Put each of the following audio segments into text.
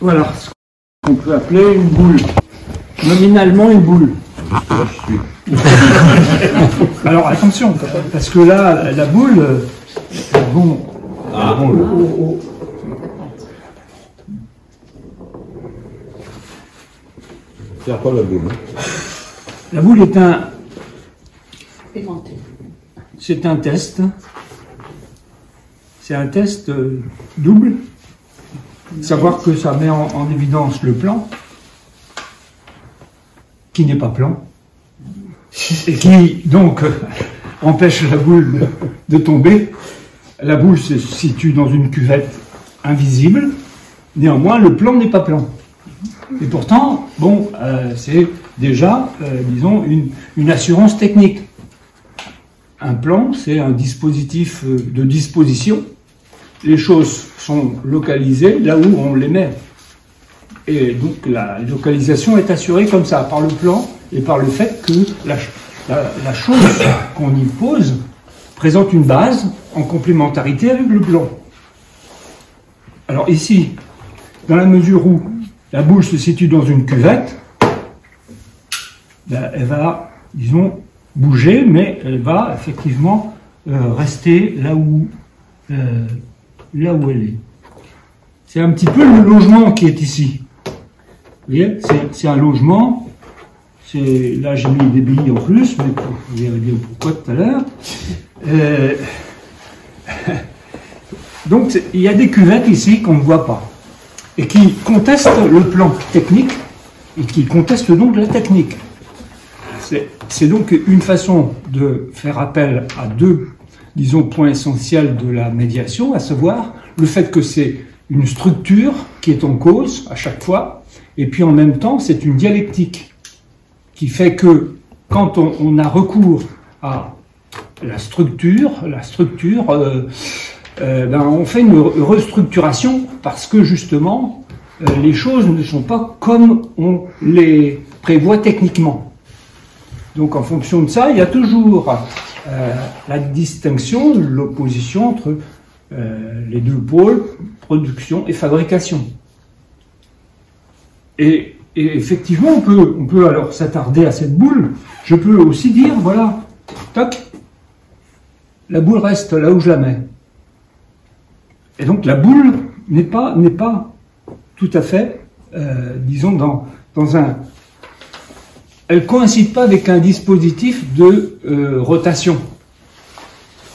Voilà ce qu'on peut appeler une boule. Nominalement une boule. Alors attention, parce que là, la boule, bon, C'est quoi la boule? La boule est c'est un test. C'est un test double. Savoir que ça met en évidence le plan, qui n'est pas plan, et qui donc empêche la boule de tomber. La boule se situe dans une cuvette invisible. Néanmoins, le plan n'est pas plan. Et pourtant, bon, c'est déjà, disons, une assurance technique. Un plan, c'est un dispositif de disposition. Les choses sont localisées là où on les met. Et donc la localisation est assurée comme ça, par le plan et par le fait que la chose qu'on y pose présente une base en complémentarité avec le plan. Alors ici, dans la mesure où la boule se situe dans une cuvette, ben, elle va, disons, bouger, mais elle va effectivement rester là où elle est. C'est un petit peu le logement qui est ici. Vous voyez, c'est un logement. Là, j'ai mis des billes en plus, mais vous verrez bien pourquoi tout à l'heure. Donc, il y a des cuvettes ici qu'on ne voit pas et qui contestent le plan technique et qui contestent donc la technique. C'est donc une façon de faire appel à deux, disons, points essentiels de la médiation, à savoir le fait que c'est une structure qui est en cause à chaque fois, et puis en même temps, c'est une dialectique qui fait que quand on a recours à la structure, ben on fait une restructuration parce que justement, les choses ne sont pas comme on les prévoit techniquement. Donc en fonction de ça, il y a toujours la distinction, l'opposition entre les deux pôles, production et fabrication. Et effectivement, on peut alors s'attarder à cette boule. Je peux aussi dire, voilà, toc, la boule reste là où je la mets. Et donc la boule n'est pas tout à fait, disons, dans un... Elle coïncide pas avec un dispositif de rotation.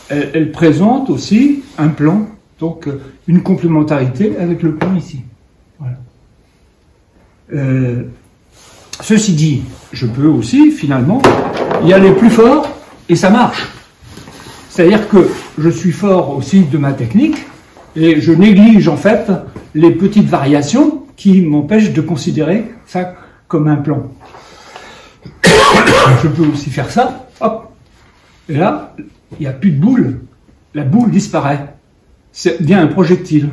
Elle présente aussi un plan, donc une complémentarité avec le plan ici. Voilà. Ceci dit, je peux aussi, finalement, y aller plus fort et ça marche. C'est-à-dire que je suis fort aussi de ma technique et je néglige en fait les petites variations qui m'empêchent de considérer ça comme un plan. Je peux aussi faire ça, hop, et là, il n'y a plus de boule, la boule disparaît. C'est bien un projectile.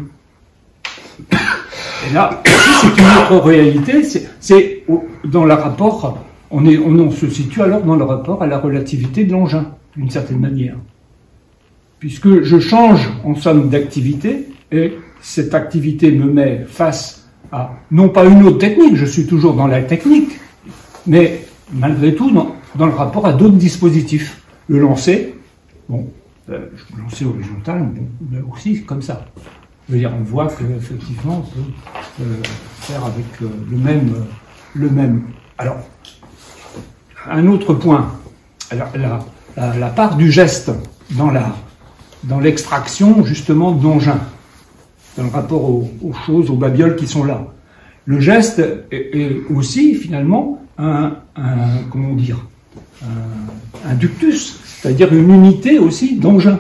Et là, c'est une autre réalité, c'est dans le rapport, on se situe alors dans le rapport à la relativité de l'engin, d'une certaine manière. Puisque je change en somme d'activité, et cette activité me met face à, non pas une autre technique, je suis toujours dans la technique, mais malgré tout dans le rapport à d'autres dispositifs. Le lancer, bon, le lancer horizontal, mais aussi comme ça. Je veux dire, on voit qu'effectivement, on peut faire avec le même. Alors, un autre point, la part du geste dans l'extraction, justement, d'engins, dans le rapport aux choses, aux babioles qui sont là. Le geste est aussi, finalement, comment dire, un ductus, c'est-à-dire une unité aussi d'engin.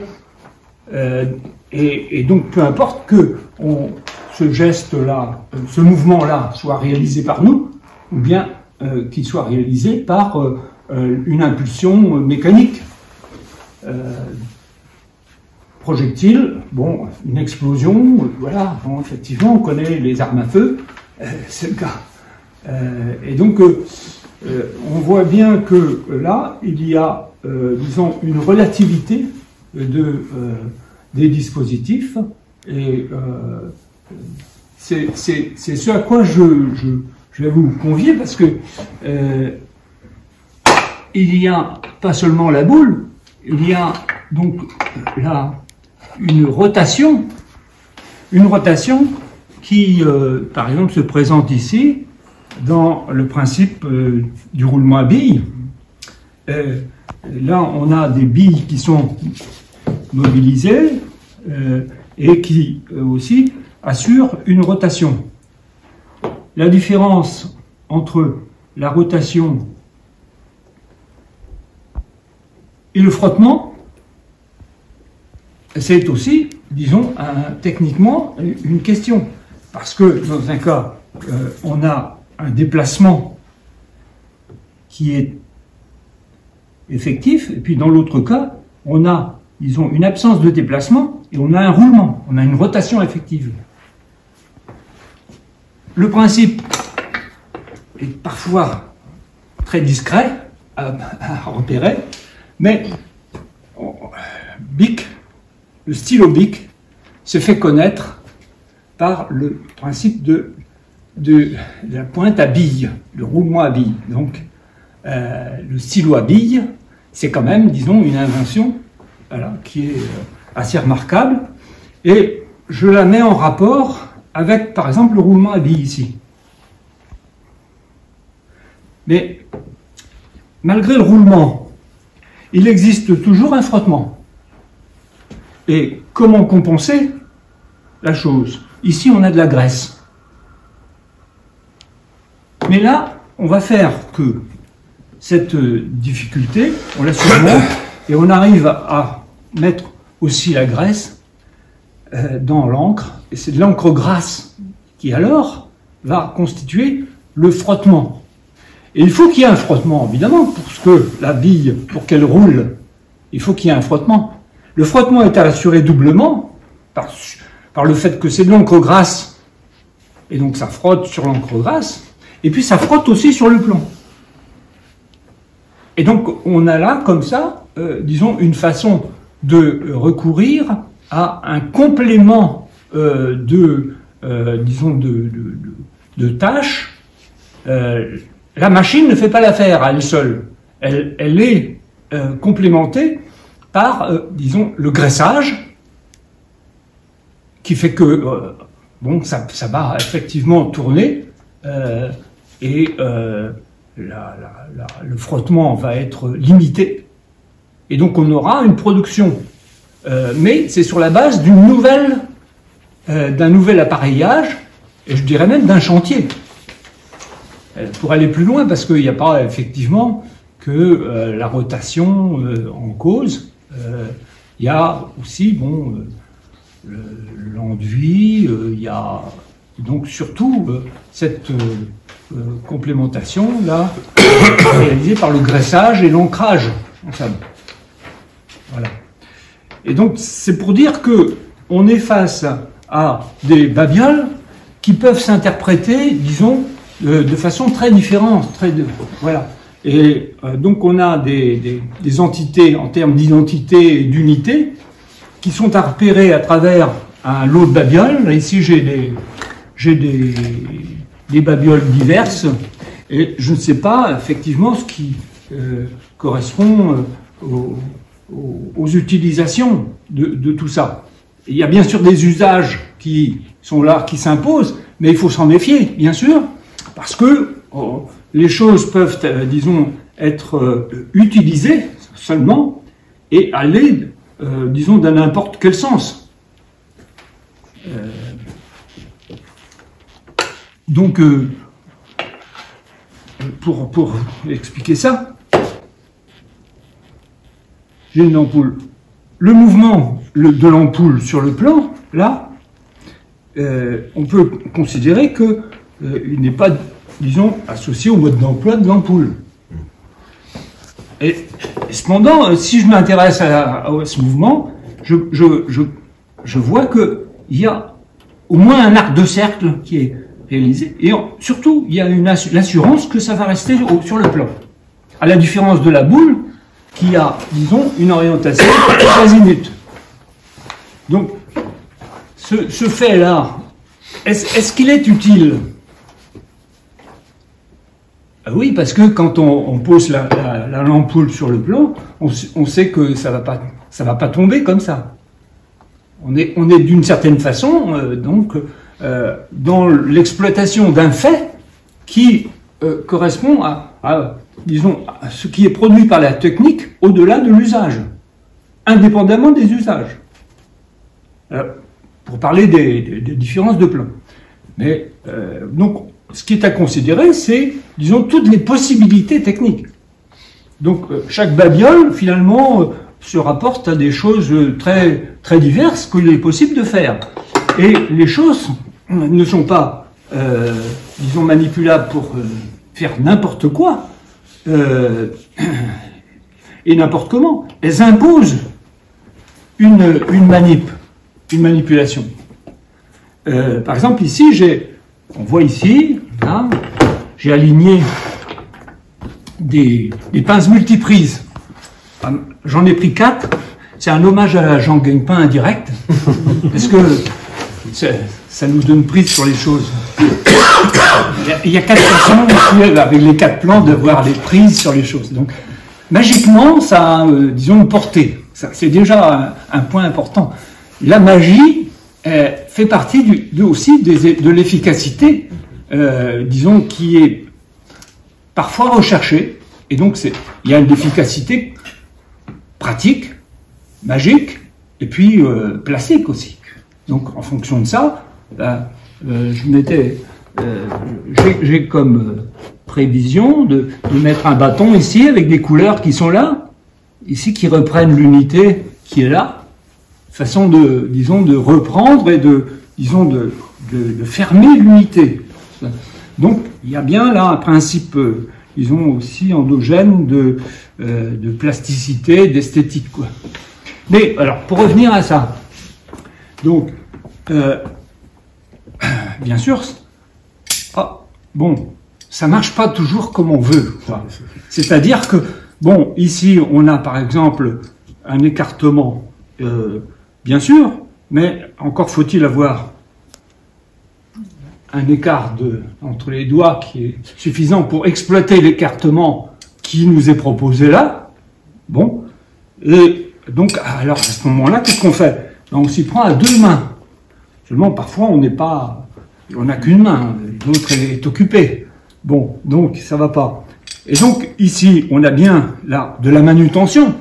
Et donc, peu importe que ce geste-là, ce mouvement-là soit réalisé par nous, ou bien qu'il soit réalisé par une impulsion mécanique. Projectile, bon, une explosion, voilà, bon, effectivement, on connaît les armes à feu, c'est le cas. Et donc, on voit bien que là, il y a, disons, une relativité des dispositifs Et c'est ce à quoi je vais vous convier, parce que il y a pas seulement la boule, il y a donc là une rotation qui, par exemple, se présente ici dans le principe du roulement à billes. Là, on a des billes qui sont mobilisées et qui aussi assurent une rotation. La différence entre la rotation et le frottement, c'est aussi, disons, techniquement une question. Parce que dans un cas, on a un déplacement qui est effectif, et puis dans l'autre cas, on a, disons, une absence de déplacement et on a un roulement, on a une rotation effective. Le principe est parfois très discret à repérer, mais Bic, le stylo Bic, se fait connaître par le principe de la pointe à bille, le roulement à bille. Donc, le stylo à bille, c'est quand même, disons, une invention, voilà, qui est assez remarquable. Et je la mets en rapport avec, par exemple, le roulement à bille ici. Mais, malgré le roulement, il existe toujours un frottement. Et comment compenser la chose? Ici, on a de la graisse. Mais là, on va faire que cette difficulté, on la surmonte et on arrive à mettre aussi la graisse dans l'encre. Et c'est de l'encre grasse qui alors va constituer le frottement. Et il faut qu'il y ait un frottement, évidemment, pour que la bille, pour qu'elle roule, il faut qu'il y ait un frottement. Le frottement est assuré doublement par le fait que c'est de l'encre grasse, et donc ça frotte sur l'encre grasse, et puis ça frotte aussi sur le plomb. Et donc on a là, comme ça, disons, une façon de recourir à un complément disons, de tâches. La machine ne fait pas l'affaire à elle seule. Elle est complémentée par, disons, le graissage, qui fait que bon, ça va effectivement tourner, et le frottement va être limité, et donc on aura une production. Mais c'est sur la base d'un nouvel appareillage, et je dirais même d'un chantier. Pour aller plus loin, parce qu'il n'y a pas effectivement que la rotation en cause, il y a aussi, bon, l'enduit, il y a donc surtout cette complémentation là réalisée par le graissage et l'ancrage ensemble. Voilà. Et donc c'est pour dire que on est face à des babioles qui peuvent s'interpréter, disons, de façon très différente, voilà. Et donc on a des entités en termes d'identité et d'unité qui sont à repérer à travers un lot de babioles. Là, ici j'ai des babioles diverses, et je ne sais pas effectivement ce qui correspond aux utilisations de tout ça. Et il y a bien sûr des usages qui sont là, qui s'imposent, mais il faut s'en méfier, bien sûr, parce que les choses peuvent, disons, être utilisées seulement et aller, disons, dans n'importe quel sens. Donc, pour expliquer ça, j'ai une ampoule. Le mouvement de l'ampoule sur le plan, là, on peut considérer qu'il n'est pas, disons, associé au mode d'emploi de l'ampoule. Et cependant, si je m'intéresse à ce mouvement, je vois qu'il y a au moins un arc de cercle qui est réalisé, et surtout, il y a l'assurance que ça va rester sur le plan. À la différence de la boule, qui a, disons, une orientation azimut. Donc, ce fait-là, est-ce qu'il est utile? Oui, parce que quand on pose l'ampoule sur le plan, on sait que ça va pas tomber comme ça. On est d'une certaine façon, dans l'exploitation d'un fait qui correspond disons, à ce qui est produit par la technique au-delà de l'usage, indépendamment des usages. Pour parler des différences de plan. Mais, donc, ce qui est à considérer, c'est, disons, toutes les possibilités techniques. Donc, chaque babiole, finalement, se rapporte à des choses très, très diverses qu'il est possible de faire. Et les choses ne sont pas, disons, manipulables pour faire n'importe quoi, et n'importe comment. Elles imposent une manipulation. Par exemple, ici, on voit ici, là, j'ai aligné des pinces multiprises. J'en ai pris 4. C'est un hommage à Jean Guingpin indirect, parce que ça nous donne prise sur les choses. Il y a 4 façons, avec les 4 plans, de voir les prises sur les choses. Donc, magiquement, ça a, disons, une portée. C'est déjà un point important. La magie fait partie aussi de l'efficacité, disons, qui est parfois recherchée. Et donc, il y a une efficacité pratique, magique, et puis plastique aussi. Donc, en fonction de ça, j'ai comme prévision de mettre un bâton ici avec des couleurs qui sont là, ici qui reprennent l'unité qui est là, façon de reprendre et de fermer l'unité. Donc, il y a bien là un principe, disons aussi endogène de plasticité, d'esthétique, quoi. Mais, alors, pour revenir à ça, donc, bien sûr, ça marche pas toujours comme on veut, quoi. C'est-à-dire que, bon, ici, on a par exemple un écartement, bien sûr, mais encore faut-il avoir un écart entre les doigts qui est suffisant pour exploiter l'écartement qui nous est proposé là. Bon, et donc, alors à ce moment-là, qu'est-ce qu'on fait? On s'y prend à 2 mains. Seulement, parfois, on n'a qu'une main, l'autre est occupée. Bon, donc, ça va pas. Et donc, ici, on a bien là de la manutention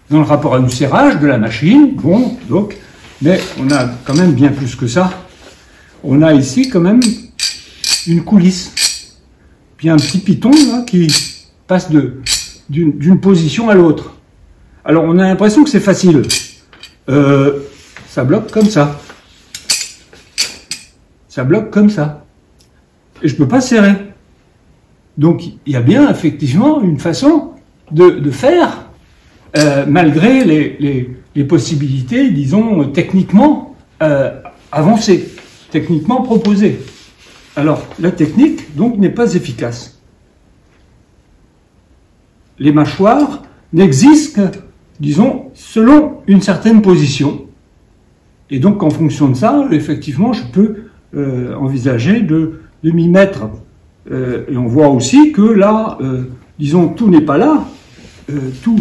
dans le rapport à du serrage de la machine. Bon, donc, mais on a quand même bien plus que ça. On a ici quand même une coulisse. Puis un petit piton là qui passe d'une position à l'autre. Alors, on a l'impression que c'est facile. Ça bloque comme ça. Ça bloque comme ça. Et je peux pas serrer. Donc, il y a bien effectivement une façon de faire, malgré les possibilités, disons, techniquement avancées, techniquement proposées. Alors, la technique, donc, n'est pas efficace. Les mâchoires n'existent que, disons, selon une certaine position. Et donc, en fonction de ça, effectivement, je peux envisager de m'y mettre. Et on voit aussi que là, disons, tout n'est pas là. Tout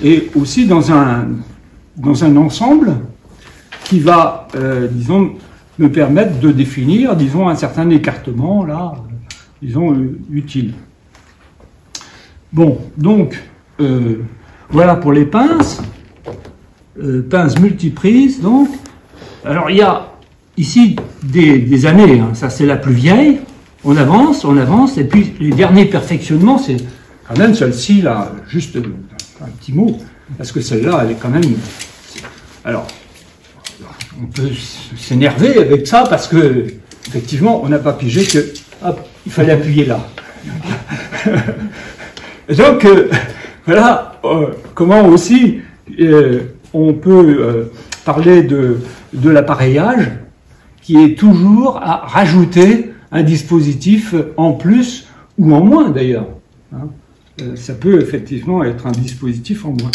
est aussi dans un ensemble qui va, disons, me permettre de définir, disons, un certain écartement, là, disons, utile. Bon, donc, voilà pour les pinces. Pinces multiprises, donc. Alors, il y a ici des années, hein, ça c'est la plus vieille. On avance, et puis les derniers perfectionnements, c'est quand même celle-ci, là, juste un petit mot, parce que celle-là, elle est quand même... Alors, on peut s'énerver avec ça, parce que, effectivement, on n'a pas pigé que, hop, il fallait appuyer là. Donc, voilà, comment aussi on peut parler de l'appareillage, qui est toujours à rajouter un dispositif en plus ou en moins d'ailleurs. Hein. Ça peut effectivement être un dispositif en moins.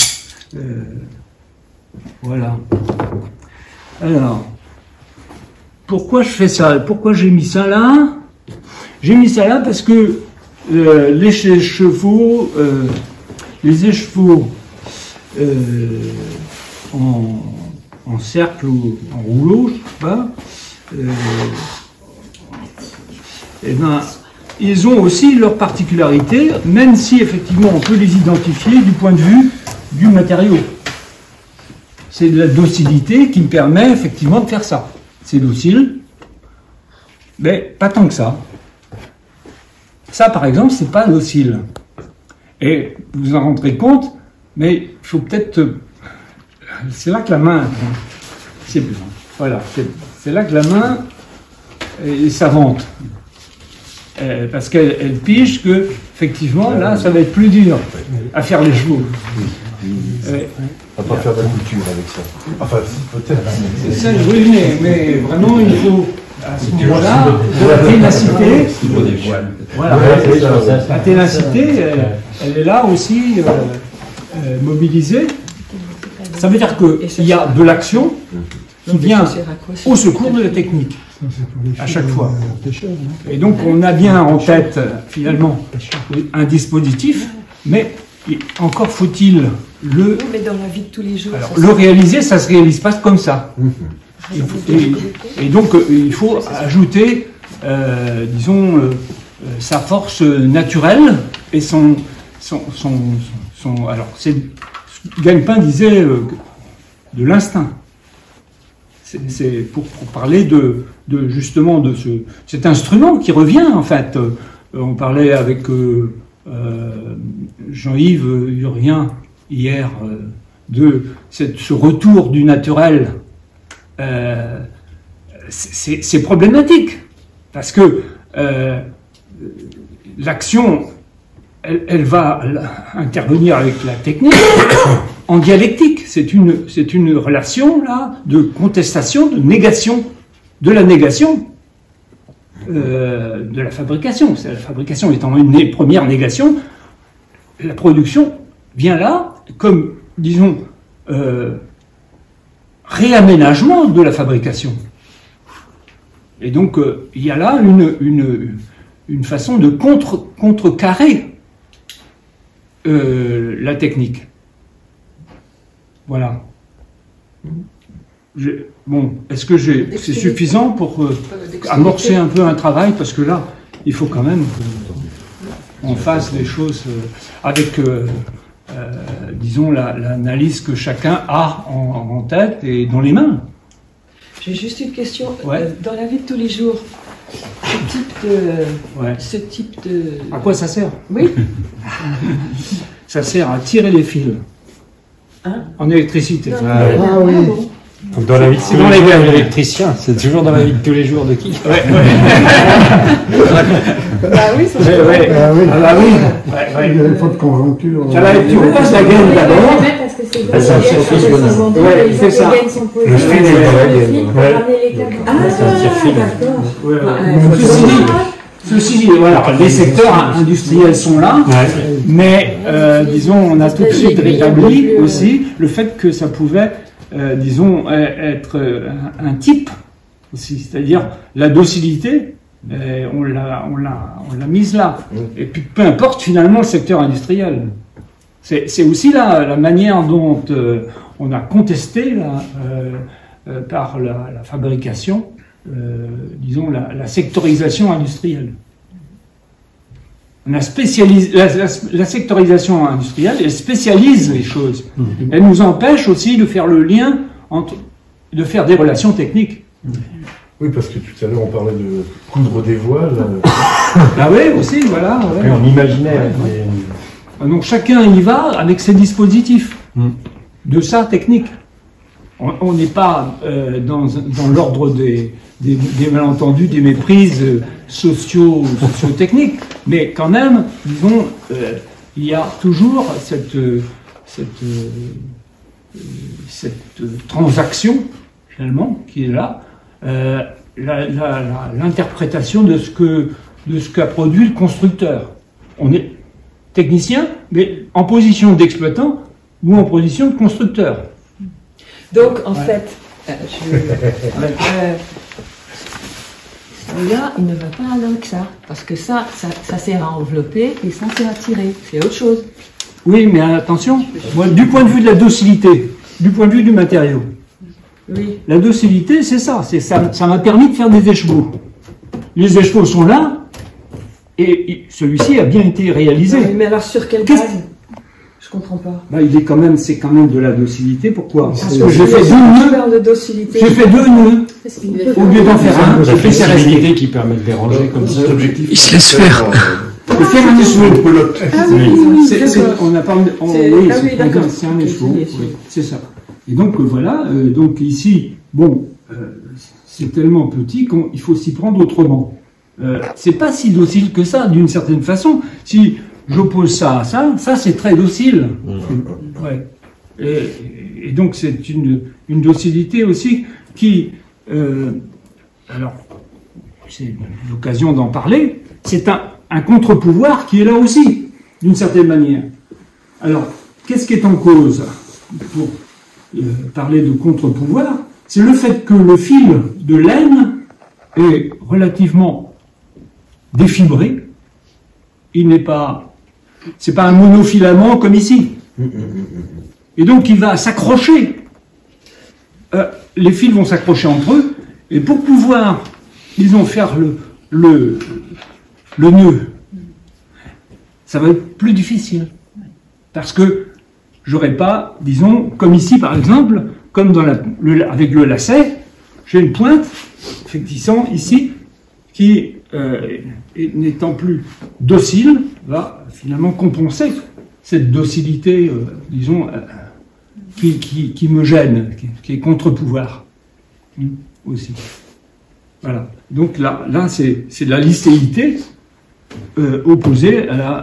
Voilà. Alors, pourquoi je fais ça? Pourquoi j'ai mis ça là? J'ai mis ça là parce que les écheveaux en cercle ou en rouleau, je sais pas, eh ben, ils ont aussi leurs particularités, même si effectivement on peut les identifier du point de vue du matériau. C'est de la docilité qui me permet effectivement de faire ça. C'est docile, mais pas tant que ça. Ça, par exemple, c'est pas docile. Et vous vous en rendrez compte, mais il faut peut-être... C'est là que la main... Voilà, c'est là que la main est savante. Parce qu'elle pige que, effectivement, là, ça va être plus dur à faire les chevaux. On va pas faire de la couture avec ça. Enfin, peut-être. C'est ça, oui, mais vraiment, il faut, à ce moment-là, de la ténacité. Voilà, la ténacité, elle est là aussi mobilisée. Ça veut dire qu'il y a de l'action qui vient au secours de la technique, à chaque fois. Et donc, on a bien en tête, finalement, un dispositif, mais encore faut-il le... Mais dans la vie de tous les jours... Alors, le réaliser, ça ne se réalise pas comme ça. Et donc, il faut ajouter, disons, sa force naturelle et son alors, Gagne-Pain disait de l'instinct. C'est pour parler justement de cet instrument qui revient, en fait. On parlait avec Jean-Yves Urien hier de ce retour du naturel. C'est problématique parce que l'action, elle va intervenir avec la technique en dialectique. C'est une relation là de contestation, de négation, de la négation de la fabrication. La fabrication étant une première négation, la production vient là comme, disons, réaménagement de la fabrication. Et donc, il y a là une façon de contrecarrer la technique. Voilà. Bon, est-ce que c'est suffisant pour amorcer un peu un travail? Parce que là, il faut quand même qu'on fasse des choses avec, disons, l'analyse que chacun a en tête et dans les mains. J'ai juste une question. Ouais. Dans la vie de tous les jours, ce type de... À quoi ça sert? Oui. Ça sert à tirer les fils. Hein? En électricité. Ah oui. Donc dans la vie de tous les jours de l'électricien, c'est toujours dans la vie de tous les jours de qui? Bah oui, c'est ça. Ah oui. Il y a une faute de conjoncture. Tu repasses la gaine d'abord. C'est ça. Ceci dit, voilà, les secteurs industriels sont là, mais disons, on a tout de suite rétabli aussi le fait que ça pouvait, disons, être un type aussi, c'est-à-dire la docilité, on l'a mise là. Et puis peu importe finalement le secteur industriel. C'est aussi la manière dont on a contesté par la fabrication, disons, la sectorisation industrielle. On a la sectorisation industrielle, elle spécialise les choses. Elle nous empêche aussi de faire le lien de faire des relations techniques. Oui, parce que tout à l'heure on parlait de coudre des voiles. Ah oui, aussi, voilà. Ouais. Oui, on imaginait. Donc chacun y va avec ses dispositifs de sa technique. On n'est pas dans l'ordre des malentendus, des méprises socio-techniques, mais quand même, disons, il y a toujours cette transaction, finalement, qui est là, l'interprétation de ce qu'a produit le constructeur. On est technicien, mais en position d'exploitant ou en position de constructeur. Donc, en fait, Celui-là, il ne va pas avec ça. Parce que ça sert à envelopper et ça sert à tirer. C'est autre chose. Oui, mais attention, moi, du point de vue de la docilité, du point de vue du matériau, Oui. la docilité, c'est ça. Ça m'a permis de faire des écheveaux. Les écheveaux sont là, et celui-ci a bien été réalisé. Mais alors sur quelle Qu'est-ce- base? Je comprends pas. Bah, c'est quand même de la docilité. Pourquoi? Parce que Parce j'ai fait que deux je nœuds. parle de docilité. J'ai fait 2 nœuds. Au lieu d'en faire un, La j'ai fait ça rester. flexibilité qui permet de déranger comme ça. Cet objectif. Il se laisse faire. De faire un écheveau. Une pelote. Ah oui, On n'a pas. C'est- Oui, ah oui, d'accord. c'est un Ok, écheveau. c'est l'écheveau. Oui, c'est ça. Et donc voilà. Donc ici, c'est tellement petit qu'il faut s'y prendre autrement. C'est pas si docile que ça, d'une certaine façon. Si j'oppose ça à ça c'est très docile. Ouais. Et donc c'est une docilité aussi qui, alors c'est l'occasion d'en parler, c'est un contre-pouvoir qui est là aussi, d'une certaine manière. Alors, qu'est-ce qui est en cause pour parler de contre-pouvoir? C'est le fait que le fil de laine est relativement défibré. C'est pas un monofilament comme ici. Et donc il va s'accrocher. Les fils vont s'accrocher entre eux, et pour pouvoir, disons, faire le nœud, ça va être plus difficile. Parce que j'aurais pas, disons, comme ici par exemple, comme avec le lacet, j'ai une pointe, effectivement, ici, qui, n'étant plus docile, va finalement compenser cette docilité, disons, qui me gêne, qui est contre-pouvoir aussi. Voilà. Donc là c'est de la licéité opposée à la,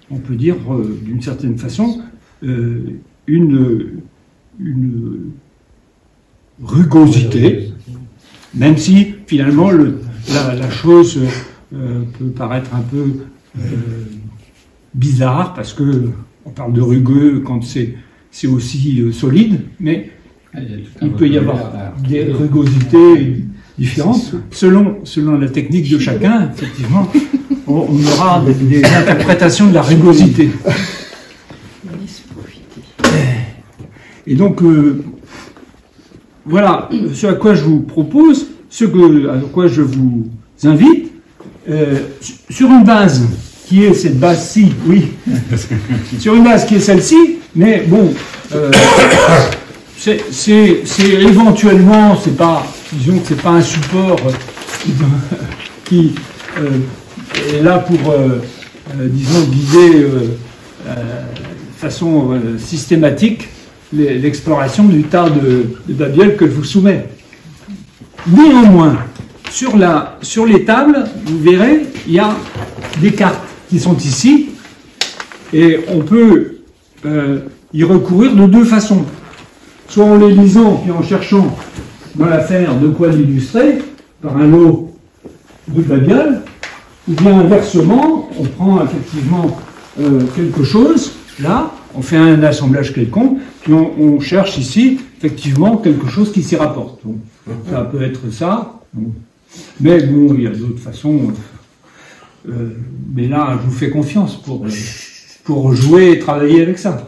on peut dire d'une certaine façon, une rugosité, même si finalement la chose peut paraître un peu bizarre, parce que on parle de rugueux quand c'est aussi solide, mais il peut y avoir des rugosités différentes selon la technique de chacun. Effectivement, on aura des interprétations de la rugosité. Et donc voilà ce à quoi je vous propose, à quoi je vous invite, sur une base qui est cette base-ci, oui, sur une base qui est celle-ci, mais bon, c'est éventuellement, c'est pas, disons que c'est pas un support qui est là pour, disons, guider de façon systématique l'exploration du tas de Babel que je vous soumets. Néanmoins, sur les tables, vous verrez, il y a des cartes qui sont ici, et on peut y recourir de deux façons. Soit en les lisant, puis en cherchant dans l'affaire de quoi l'illustrer, par un lot de Babel, ou bien inversement, on prend effectivement quelque chose, là, on fait un assemblage quelconque, puis on cherche ici, effectivement, quelque chose qui s'y rapporte. Donc, ça peut être ça, mais bon, il y a d'autres façons. Mais là, je vous fais confiance pour jouer et travailler avec ça.